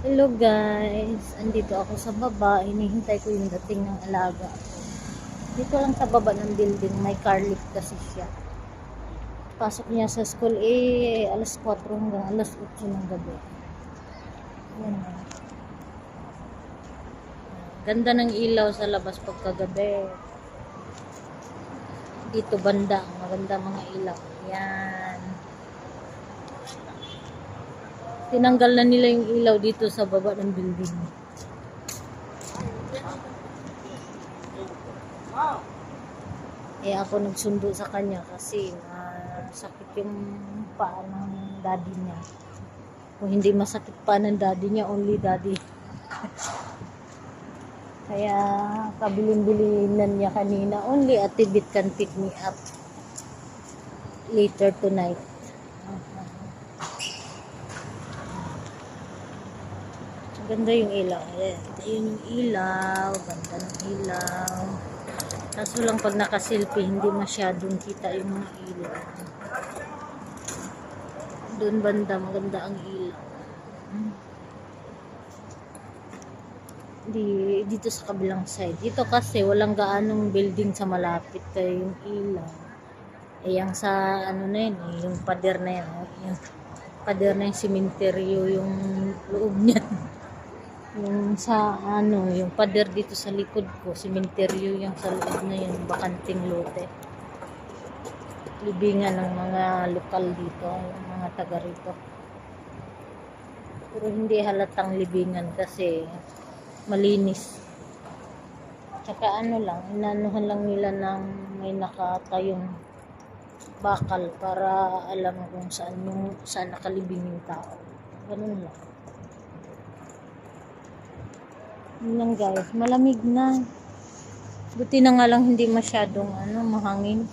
Hello guys, andito ako sa baba, hinihintay ko yung dating ng alaga. Dito lang sa baba ng building, may car lift kasi siya. Pasok niya sa school alas 4 hanggang alas 8 ng gabi. Yan na. Ganda ng ilaw sa labas pagkagabi. Dito banda, maganda mga ilaw. Yan. Tinanggal na nila yung ilaw dito sa baba ng building. Ako nagsundo sa kanya kasi sakit yung paa ng daddy niya. Kung hindi masakit pa ng daddy niya, only daddy. Kaya kabilin-bilinan niya kanina, only Atibit can pick me up later tonight. Ganda yung ilaw. Ito yung ilaw. Ganda ng ilaw. Kaso lang pag nakaselfie, hindi masyadong kita yung mga ilaw. Doon banda, maganda ang ilaw. Dito sa kabilang side. Dito kasi walang gaanong building sa malapit kaya yung ilaw. Yung sa ano na yun, yung pader na yun. Yung pader na yung simenteryo, yung loob niyan. Yung sa yung pader dito sa likod ko, simenteryo yung sa loob na yun, bakanting lote. Libingan ng mga lokal dito, yung mga taga rito. Pero hindi halatang libingan kasi malinis. Tsaka lang, inanuhan lang nila ng may nakatayong bakal para alam kung saan nakalibing yung tao. Ganun lang. Yun lang guys, malamig na. Buti na nga lang hindi masyadong mahangin.